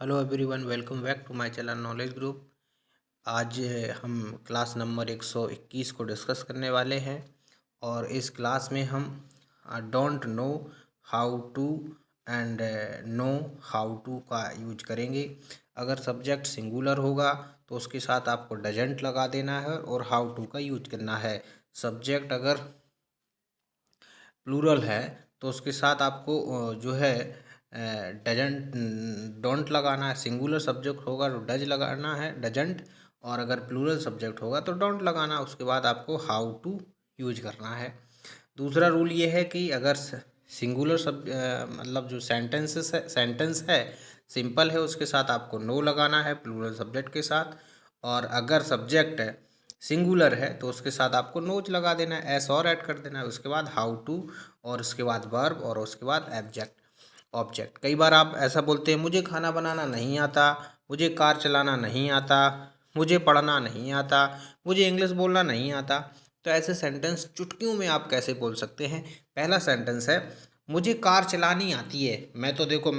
Hello everyone, welcome back to my channel knowledge group. आज हम class number 121 को discuss करने वाले हैं और इस क्लास में हम don't know how to and know how to का यूज करेंगे। अगर सब्जेक्ट सिंगुलर होगा तो उसके साथ आपको डजंट लगा देना है और हाउ टू का यूज करना है। सब्जेक्ट अगर प्लूरल है तो उसके साथ आपको जो है डजंट डोंट लगाना है। सिंगुलर सब्जेक्ट होगा तो डज लगाना है डजंट, और अगर प्लूरल सब्जेक्ट होगा तो डोंट लगाना। उसके बाद आपको हाउ टू यूज करना है। दूसरा रूल ये है कि अगर सिंगुलर मतलब जो सेंटेंस है सिंपल है, उसके साथ आपको नो लगाना है प्लूरल सब्जेक्ट के साथ। और अगर सब्जेक्ट सिंगुलर है तो उसके साथ आपको नोज लगा देना है, एस और ऐड कर देना है। उसके बाद हाउ टू, और उसके बाद वर्ब, और उसके बाद ऑब्जेक्ट। कई बार आप ऐसा बोलते हैं, मुझे खाना बनाना नहीं आता, मुझे कार चलाना नहीं आता, मुझे पढ़ना नहीं आता, मुझे इंग्लिश बोलना नहीं आता। तो ऐसे सेंटेंस चुटकियों में आप कैसे बोल सकते हैं। पहला सेंटेंस है, मुझे कार चलानी आती है। मैं तो देखो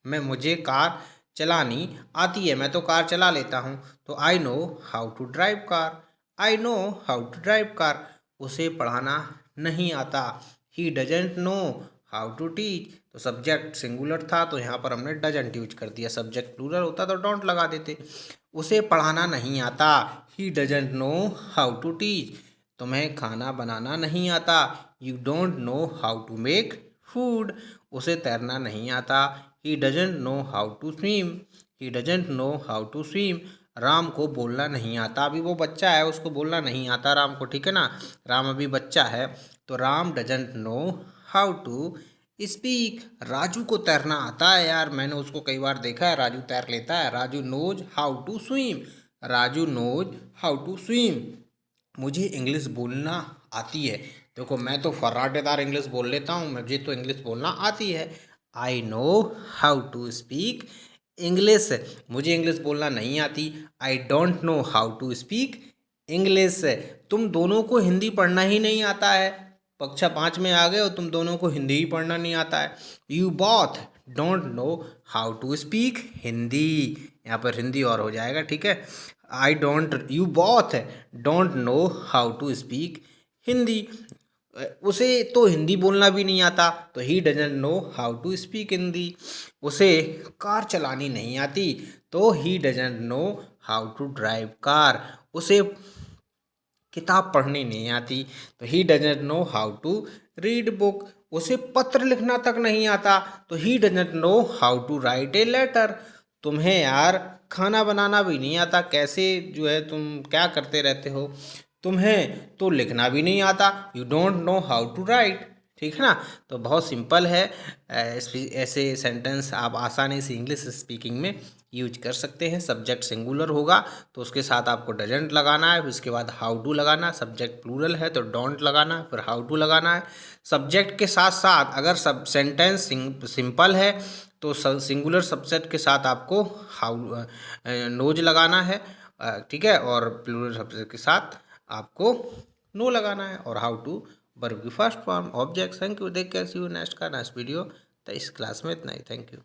मुझे कार चलानी आती है, मैं तो कार चला लेता हूँ। तो I know how to drive car. I know how to drive car. उसे पढ़ाना नहीं आता। He doesn't know how to teach. तो सब्जेक्ट सिंगुलर था तो यहाँ पर हमने डजंट यूज कर दिया। सब्जेक्ट प्लूरल होता तो डोंट लगा देते। उसे पढ़ाना नहीं आता। He doesn't know how to teach. तुम्हें खाना बनाना नहीं आता। You don't know how to make food. उसे तैरना नहीं आता। He doesn't know how to swim. He doesn't know how to swim. Ram को बोलना नहीं आता। अभी वो बच्चा है, उसको बोलना नहीं आता राम को, ठीक है ना। राम अभी बच्चा है तो Ram doesn't know how to speak. Raju को तैरना आता है यार, मैंने उसको कई बार देखा है, राजू तैर लेता है। Raju knows how to swim. Raju knows how to swim. मुझे इंग्लिश बोलना आती है। देखो मैं तो फर्राटेदार इंग्लिश बोल लेता हूँ, मुझे तो इंग्लिश बोलना आती है। I know how to speak English. मुझे इंग्लिश बोलना नहीं आती। I don't know how to speak English. तुम दोनों को हिंदी पढ़ना ही नहीं आता है। कक्षा 5 में आ गए और तुम दोनों को हिंदी ही पढ़ना नहीं आता है। You both don't know how to speak Hindi. यहाँ पर हिंदी और हो जाएगा, ठीक है। You both don't know how to speak Hindi. उसे तो हिंदी बोलना भी नहीं आता तो he doesn't know how to speak Hindi. उसे कार चलानी नहीं आती तो he doesn't know how to drive car. उसे किताब पढ़नी नहीं आती तो he doesn't know how to read book. उसे पत्र लिखना तक नहीं आता तो he doesn't know how to write a letter. तुम्हें यार खाना बनाना भी नहीं आता, कैसे जो है तुम क्या करते रहते हो। तुम्हें तो लिखना भी नहीं आता, you don't know how to write, ठीक है ना। तो बहुत सिंपल है। ऐसे सेंटेंस आप आसानी से इंग्लिश स्पीकिंग में यूज कर सकते हैं। सब्जेक्ट सिंगुलर होगा तो उसके साथ आपको डजंट लगाना है, फिर उसके बाद हाउ टू लगाना। सब्जेक्ट प्लूरल है तो डोंट लगाना, फिर हाउ टू लगाना है। सब्जेक्ट के साथ साथ अगर सब सेंटेंस सिंपल है तो सिंगुलर सब्जेक्ट के साथ आपको हाउ नोज लगाना है, ठीक है। और प्लूरल सब्जेक्ट के साथ आपको नो लगाना है। और हाउ टू वर्ब की first form object. Thank you, देख के सी यू नेक्स्ट का नेक्स्ट वीडियो। तो इस क्लास में इतना ही, थैंक यू।